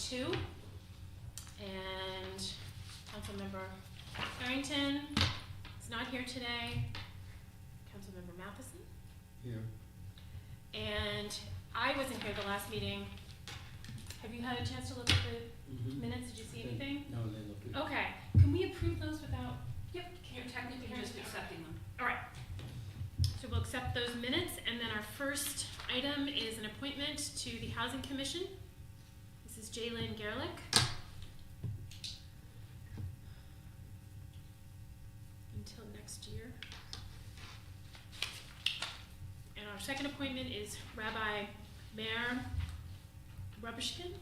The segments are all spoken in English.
2. And Councilmember Arrington is not here today. Councilmember Matheson. Here. And I wasn't here the last meeting. Have you had a chance to look at the minutes? Did you see anything? No, they look good. Okay. Can we approve those without? Yep, you're technically just accepting them. All right. So we'll accept those minutes, and then our first item is an appointment to the Housing Commission. This is Jalen Gerlich. Until next year. And our second appointment is Rabbi Meir Rabushkin,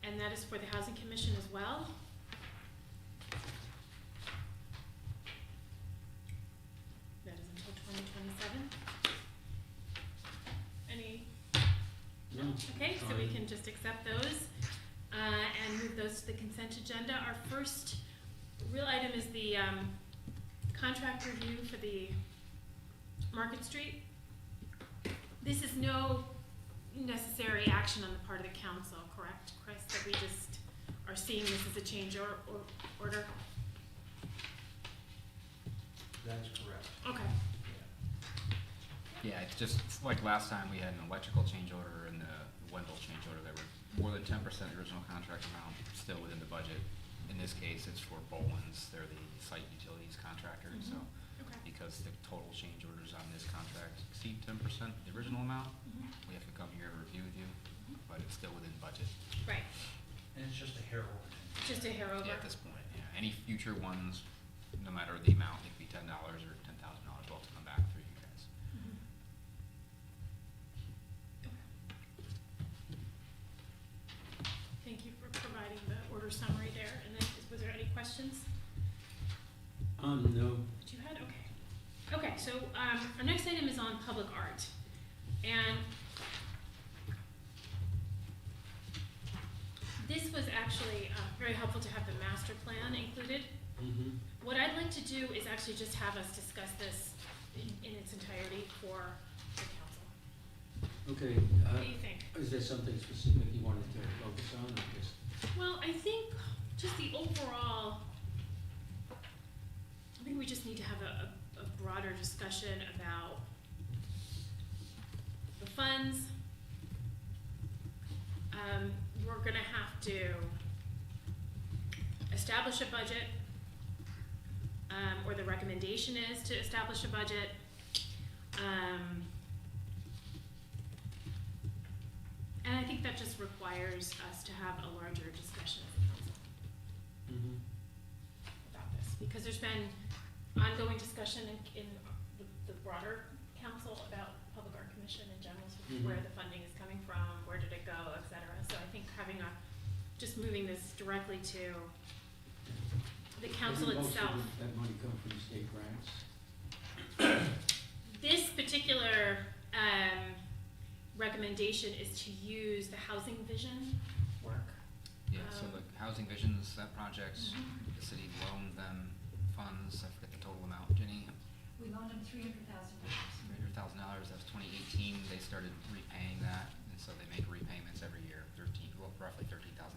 and that is for the Housing Commission as well. That is until 2027. Any? No. Okay, so we can just accept those and move those to the consent agenda. Our first real item is the contract review for the Market Street. This is no necessary action on the part of the council, correct, Chris? That we just are seeing this as a change order? That's correct. Okay. Yeah, it's just like last time we had an electrical change order and the Wendell change order. They were more than 10% of the original contract amount, still within the budget. In this case, it's for Boland's. They're the site utilities contractor. Mhm. So Okay. because the total change orders on this contract exceed 10% of the original amount, Mhm. we have to come here and review with you, but it's still within budget. Right, And it's just a hair over. just a hair over. Yeah, at this point, yeah. Any future ones, no matter the amount, it could be $10 or $10,000, we'll have to come back through you guys. Mhm. Thank you for providing the order summary there. And then, was there any questions No. that you had? Okay. Okay, so our next item is on public art. And this was actually very helpful to have the master plan included. Mm-hmm. What I'd like to do is actually just have us discuss this in its entirety for the council. Okay, What do you think? is there something specific you wanted to focus on, or just? Well, I think just the overall, I think we just need to have a broader discussion about the funds. We're gonna have to establish a budget, or the recommendation is to establish a budget. And I think that just requires us to have a larger discussion as a council Mm-hmm. about this, because there's been ongoing discussion in the broader council about Public Art Commission in general, sort of where the funding is coming from, where did it go, et cetera. So I think having just moving this directly to the council itself. Most of that money come from state grants. This particular recommendation is to use the Housing Vision work. Yeah, so the Housing Visions, that project, the city loaned them funds, I forget the total amount, Jenny, We loaned them $300,000. $300,000, that was 2018, they started repaying that, and so they make repayments every year, roughly $13,300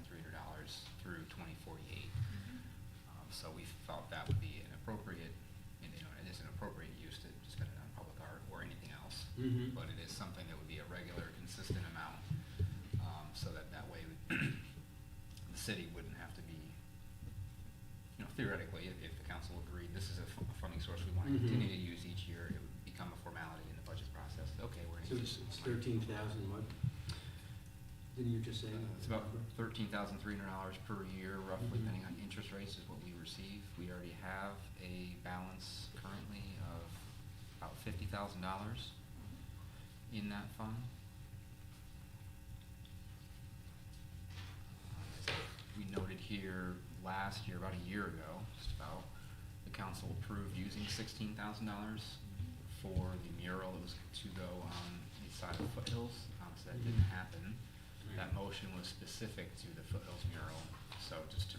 through 2048. So we felt that would be an appropriate, it is an appropriate use to spend it on public art or anything else. Mm-hmm. But it is something that would be a regular, consistent amount, so that way the city wouldn't have to be, theoretically, if the council agreed, this is a funding source we want to continue to use each year, it would become a formality in the budget process. Okay, we're So going to it's use 13,000 what? Didn't you just say? it's about $13,300 per year, roughly, Mhm. depending on interest rates, is what we receive. We already have a balance currently of about $50,000 in that fund. As we noted here last year, about a year ago, just about, the council approved using $16,000 for the mural that was to go on the side of Foothills. So that didn't happen. That motion was specific to the Foothills mural. So just to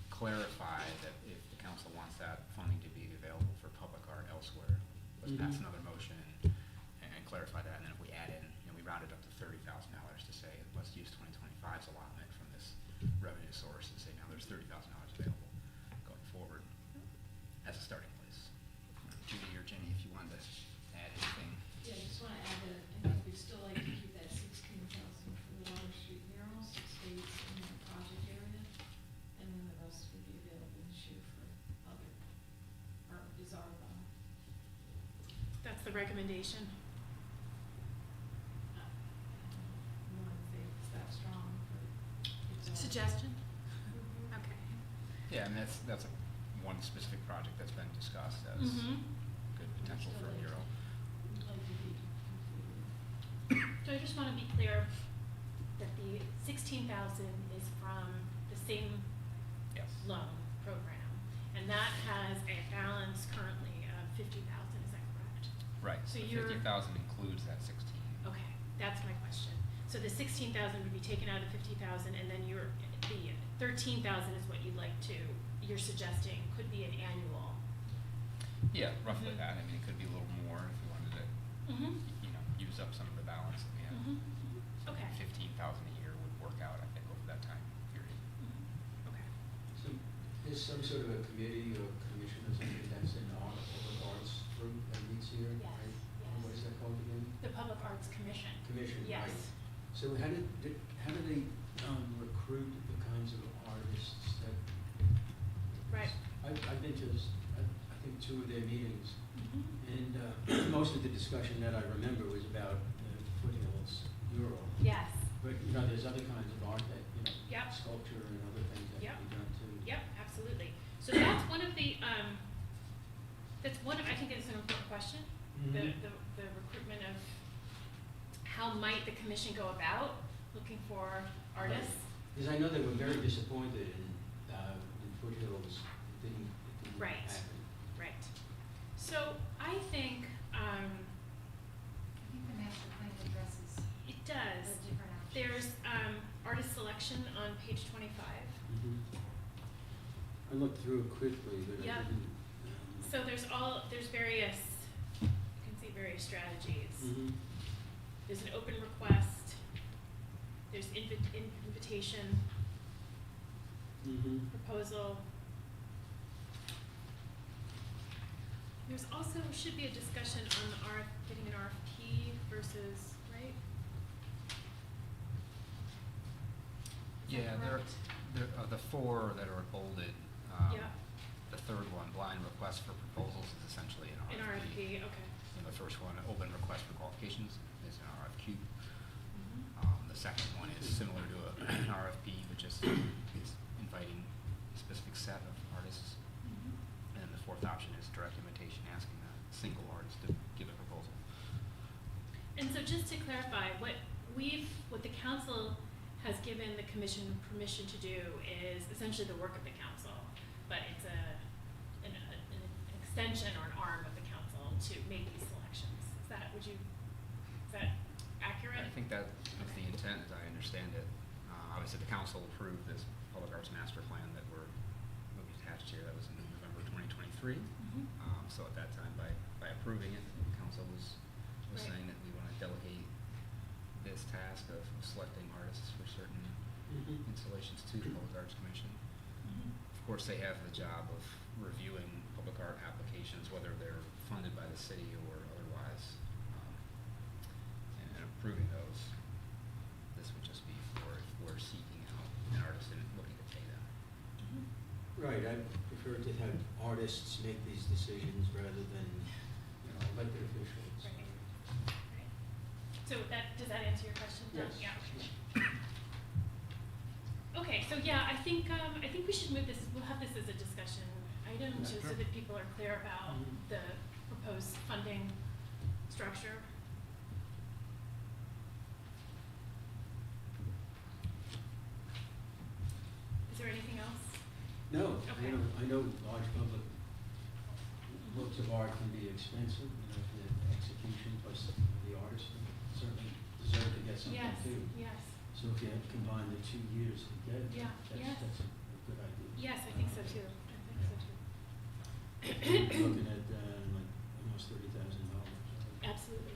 clarify that if the council wants that funding to be available for public art elsewhere, let's pass another motion and clarify that. And then if we add in, we rounded up to $30,000 to revised allotment from this revenue source and say now there's $30,000 available going forward as a starting place. Judy or Jenny, if you wanted to add anything. Yeah, I just wanna add that I think we'd still like to keep that 16,000 for the Water Street murals, it stays in the project area. And then the rest would be available this year for other, or is our, That's the recommendation. I don't think it's that strong, but it's. Suggestion? Mhm. Okay. Yeah, and that's one specific project that's been discussed as Mm-hmm. good potential for a mural. We'd like to be completed. So I just wanna be clear that the 16,000 is from the same Yes. loan program, and that has a balance currently of 50,000, is that correct? Right, So so you're- 50,000 includes that 16. Okay, that's my question. So the 16,000 would be taken out of 50,000, and then the 13,000 is what you'd like to, you're suggesting could be an annual. Yeah, roughly Mhm. that. I mean, it could be a little more if you wanted to, Mm-hmm. use up some of the balance that we have. Mm-hmm. Okay. 15,000 a year would work out, I think, over that time period. Mhm. Okay. So there's some sort of a committee or commission or something that's in public arts group that meets here, Yes, right? yes. What is that called again? The Public Arts Commission. Commission, right. Yes. So how do they recruit the kinds of artists that? Right. I've been to, I think 2 of their meetings, Mhm. and most of the discussion that I remember was about the Foothills mural. Yes. But, there's other kinds of art that, Yep. sculpture and other things that Yep. can be done too. Yep, absolutely. So that's one of the, I think it's an important question, Mhm. the recruitment of how might the commission go about looking for artists? Because I know they were very disappointed in Foothills, it didn't Right. happen. Right. So I think, I think the master plan addresses it the does. different options. There's, artist selection on page 25. I looked through it quickly, but I Yeah. didn't. So there's various, you can see various strategies. Mhm. There's an open request, there's invitation, Mhm. proposal. There's also, should be a discussion on the getting an RFP versus, right? Is that Yeah, correct? the 4 that are bolded, Yeah, the third one, blind request for proposals, is essentially an an RFP, okay. And the first one, open request for qualifications, is an RFQ. Mhm. The second one is similar to an RFP, but just is inviting a specific set of artists. Mhm. And then the fourth option is direct invitation, asking a single artist to give a proposal. And so just to clarify, what the council has given the commission permission to do is essentially the work of the council, but it's an extension or an arm of the council to make these selections. Is that accurate? I think that was the intent, as I understand it. Obviously, the council approved this public arts master plan that we're attached here, that was in November 2023. Mhm. So at that time, by approving it, the council was Right. saying that we want to delegate this task of selecting artists for certain Mhm. installations to the Public Arts Commission. Mhm. Of course, they have the job of reviewing public art applications, whether they're funded by the city or otherwise, and approving those. This would just be for if we're seeking out an artist and looking to pay them. Mhm. Right, I prefer to have artists make these decisions rather than, elected officials. Right. Right. So does that answer your question? Don? Yes. Yeah. Okay, so yeah, I think we should move this, we'll have this as a discussion item, Yeah, just so sure. that people are clear about Mhm. the proposed funding structure. Is there anything else? No, Okay. I know large public works of art can be expensive, the execution plus the artist certainly deserve to get something Yes, too. yes, So if you have combined the 2 years together, Yeah, yes. that's a good idea. yes, I think so too, I think so too. Looking at almost $30,000. Absolutely,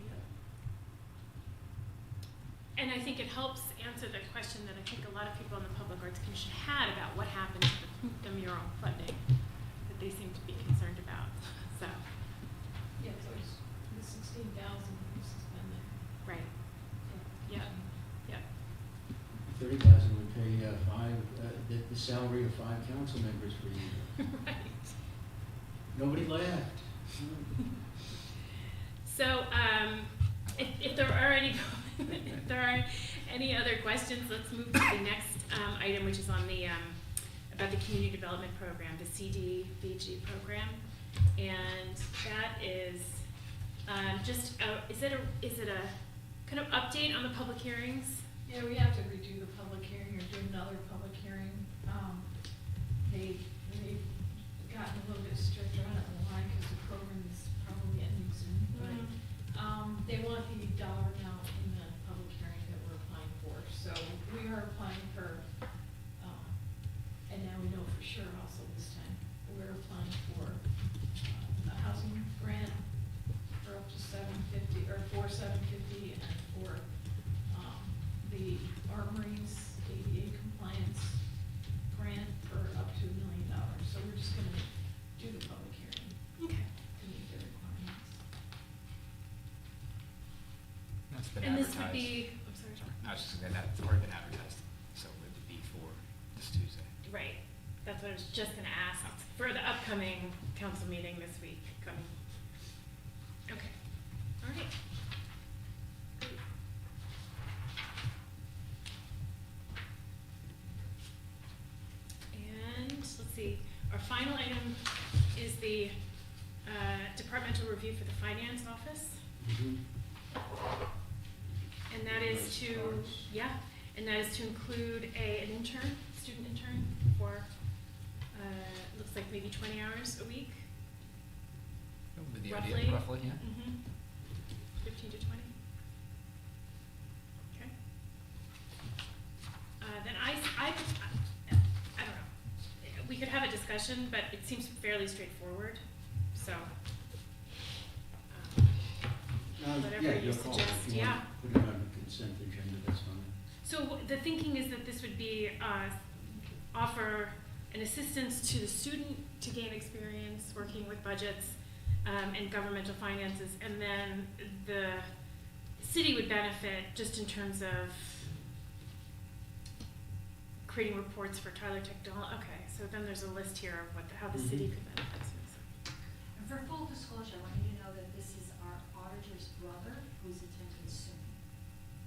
yeah. And I think it helps answer the question that I think a lot of people in the Public Arts Commission had about what happened to the mural funding that they seem to be concerned about, so, Yeah, so it's the 16,000 is suspended. right, yeah, yeah. 30,000 would pay the salary of 5 council members for a year. Right. Nobody laughed. So, if there are any, if there are any other questions, let's move to the next item, which is on the, about the community development program, the CDBG program. And that is, just, is it a kind of update on the public hearings? Yeah, we have to redo the public hearing or do another public hearing. They've gotten a little bit stricter on it in the line because the program is probably ending soon. But, they want the dollar amount in the public hearing that we're applying for. So we are applying for, and now we know for sure also this time, we're applying for a housing grant for up to $750, or for $750, and for the Armory's ADA compliance grant for up to $1 million. So we're just gonna do the public hearing Okay. to meet the requirements. That's been And this would advertised. be, I'm sorry. Sorry, I was just saying that's already been advertised, so it would be for this Tuesday. Right, that's what I was just gonna ask, for the upcoming council meeting this week coming. Okay, all right. Great. And, let's see, our final item is the departmental review for the finance office. Mhm. And that is Nice to, starts. yeah, and that is to include an intern, student intern for, looks like maybe 20 hours a week. With the Roughly. idea, roughly, yeah. Mm-hmm. 15 to 20. Okay. Then I don't know. We could have a discussion, but it seems fairly straightforward, so. Whatever Yeah, you your call. suggest, If you yeah. want to put it on the consent agenda, that's fine. So the thinking is that this would be, offer an assistance to the student to gain experience working with budgets and governmental finances, and then the city would benefit just in terms of creating reports for Tyler Technology. Okay, so then there's a list here of how the city Mhm. could benefit. And for full disclosure, I want you to know that this is our auditor's brother who's attending soon.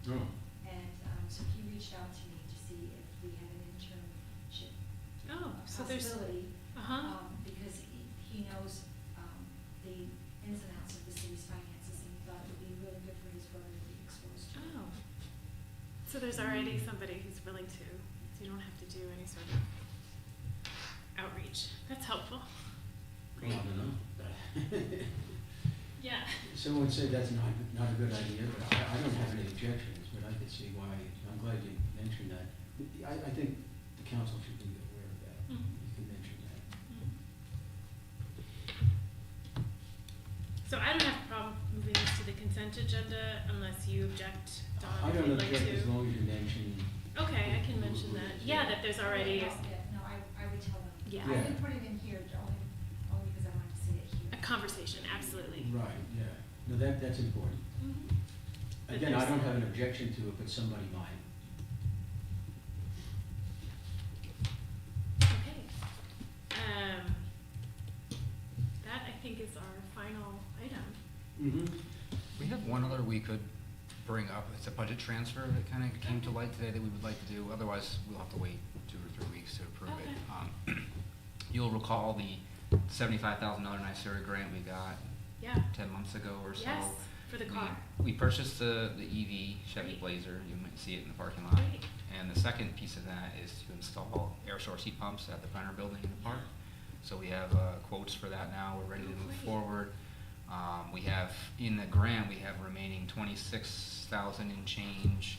Oh, And so he reached out to me to see if we had an internship Oh, so there's, possibility. uh-huh, Because he knows the ins and outs of the city's finances, and he thought it would be really good for his brother to be exposed to. oh. So there's already somebody who's willing to, so you don't have to do any sort of outreach. That's helpful. well, I don't know. Yeah. Someone said that's not a good idea, but I don't have any objections, but I could see why. I'm glad you mentioned that. I think the council should be aware of that. Mhm. You can mention that. So I don't have a problem moving this to the consent agenda unless you object, Don, I if don't you'd like object as to. long as you mention. Okay, I can mention that. Yeah, that there's already Yeah, no, I would tell them. Yeah. I can put it in here, only because I wanted to say it a here. conversation, absolutely. Right, yeah. No, that's important. Mhm. But Again, I there's- don't have an objection to it, but somebody might. Okay. That I think is our final item. Mm-hmm. We have one other we could bring up. It's a budget transfer that kind of came to light today that we would like to do. Otherwise, we'll have to wait 2 or 3 weeks to approve it. You'll recall the $75,000 NYSERDA grant we got Yeah. 10 months ago or so. Yes, for the car. We purchased the EV Chevy Great. Blazer. You might see it in the parking lot. Great. And the second piece of that is to install air source heat pumps at the Brenner Building in the park. So we have quotes for that now. We're ready to move Great. forward. We have, in the grant, we have remaining $26,000 in change,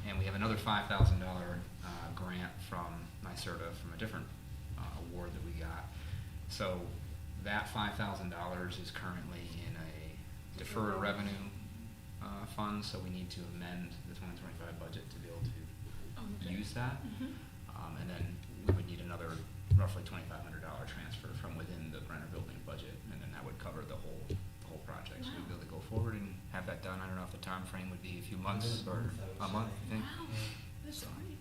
and we have another $5,000 grant from NYSERDA from a different award that we got. So that $5,000 is currently in a deferred revenue funds, so we need to amend the 2025 budget to be able to Oh, okay. use that. Mhm. And then we would need another roughly $2,500 transfer from within the Brenner building budget, and then that would cover the whole project. So we'd be able to go forward and have that done. I don't know if the time frame would be a few months or a month, I think. Wow, that's So- great.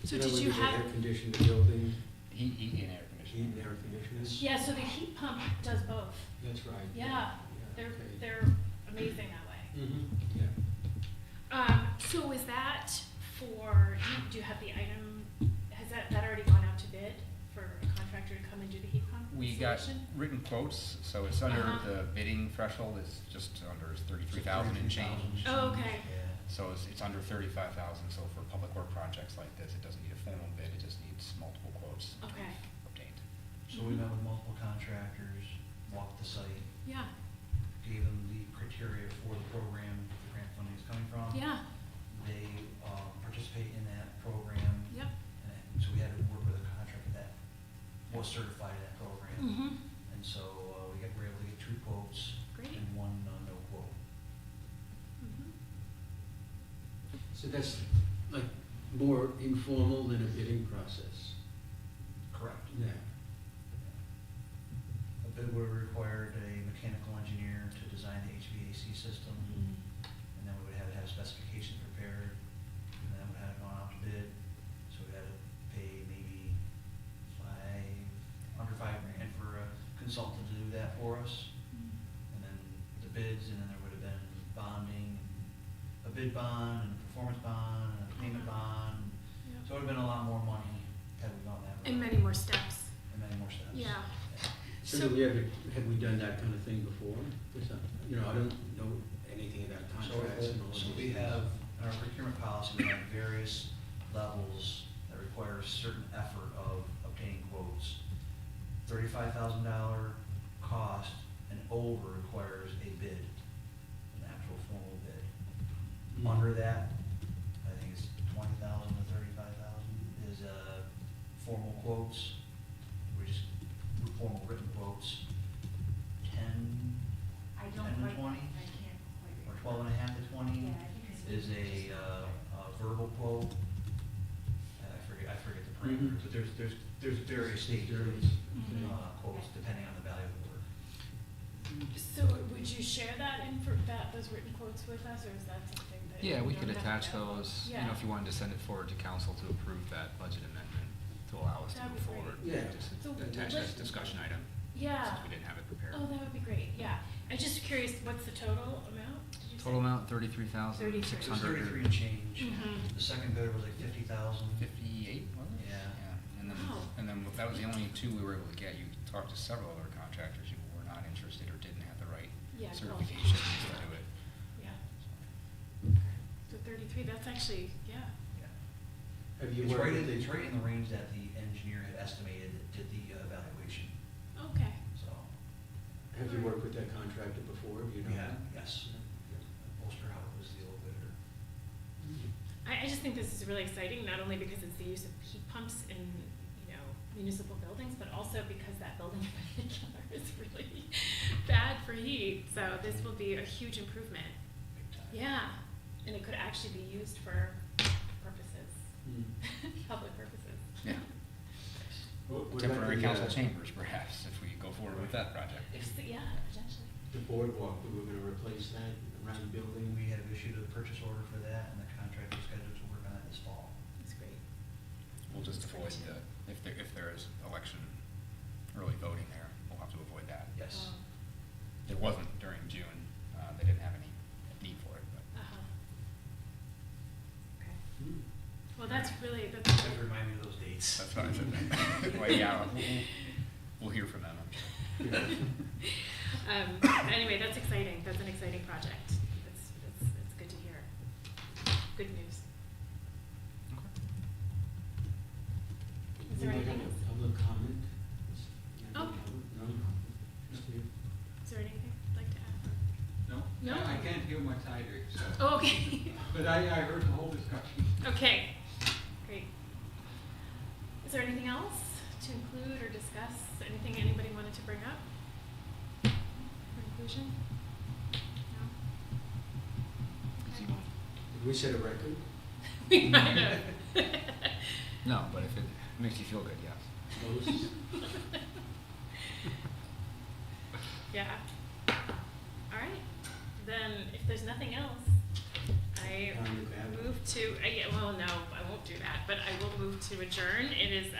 So know, did we you could have? Air condition the building, Heat and air heat conditioning. and air conditioning. Yeah, so the heat pump does both. That's right. Yeah, they're, okay. they're amazing that way. Mm-hmm, yeah. So is that for, do you have the item, has that already gone out to bid for a contractor to come and do the heat pump We got installation? written quotes, so it's under Uh-huh. the bidding threshold, it's just under 33,000 and change. Oh, okay. Yeah. So it's under 35,000, so for public work projects like this, it doesn't need a formal bid, it just needs multiple quotes Okay, obtained. So we met with multiple contractors, walked the site, yeah, gave them the criteria for the program the grant funding is coming from. yeah, They participate in that program, yep. and so we had to work with a contractor that was certified in that program. Mm-hmm, And so were able to get 2 quotes great. and 1 no quote. Mhm. So that's like more informal than a bidding process. Correct. Yeah. A bid would have required a mechanical engineer to design the HVAC system, Mhm. and then we would have to have specifications prepared, and then we would have gone out to bid. So we had to pay maybe under $5,000 for a consultant to do that for us. And then the bids, and then there would have been bonding, a bid bond, and a performance bond, and a payment bond. Yep. So it would have been a lot more money had we gone that route. And many more steps. And many more steps. Yeah. So So- do we ever, have we done that kind of thing before? Is that- You know, I don't know anything about contracts and all of So these we things. have, in our procurement policy, we have various levels that require a certain effort of obtaining quotes. $35,000 cost and over requires a bid, an actual formal bid. Mhm. Under that, I think it's 20,000 to 35,000 is formal quotes, formal written quotes. 10 I 10 don't to quite, 20, I can't quite. or 12 and a half to 20 Yeah, I think it's. is a verbal quote. And I forget the parameters, Mhm. but there's various stages Mhm. quotes depending on the value of the work. So would you share that those written quotes with us, or is that something that? Yeah, we you could don't have attach available? those, you Yeah. know, if you wanted to send it forward to council to approve that budget amendment, to allow us to That'd move be great. forward. Yeah. Just So attach let's- that discussion item, Yeah. since we didn't have it prepared. Oh, that would be great, yeah. I'm just curious, what's the total amount? Did you say? Total amount, 33,600. It was 33 and change. Mhm. The second bidder was like 50,000. 58, wasn't it? Yeah. Wow. And then that was the only 2 we were able to get. You talked to several other contractors who were not interested or didn't have the right Yeah, certifications to do it. Yeah. So 33, that's actually, yeah. Yeah. Have you It's worked right with it's the, right in the range that the engineer had estimated that did the evaluation, Okay. so. have you worked with that contractor before? Do you know? We have, yes. Osterhout was the old bidder. I just think this is really exciting, not only because it's the use of heat pumps in, municipal buildings, but also because that building in particular is really bad for heat. So this will be a huge improvement. Big time. Yeah, and it could actually be used for purposes, Mm. public purposes. Yeah. What about Temporary the, council chambers, perhaps, if we go forward with that project. Yeah, potentially. The boardwalk, we were gonna replace that around the building. We have issued a purchase order for that, and the contractor is scheduled to work on that this fall. That's great. We'll just That's great avoid too. if there is election, early voting there, we'll have to avoid that. Yes. Um, There wasn't during June, they didn't have any need for it, but. Uh-huh. Okay. Hmm. Well, that's really, You that's have to great. remind me of those dates. That's what I said. Well, yeah, we'll hear from them, I'm sure. Anyway, that's exciting. That's an exciting project. It's good to hear. Good news. Is there anything else? Public comment? Oh. No? Just you? Is there anything you'd like to add? No? No? I can't hear much either, so. Oh, okay. But I heard the whole discussion. Okay, great. Is there anything else to include or discuss? Anything anybody wanted to bring up for inclusion? No? We set a record? We might have. No, but if it makes you feel good, yes. Close. Yeah. All right, then if there's nothing else, I Time to grab it. move to, yeah, well, no, I won't do that, but I will move to adjourn. It is,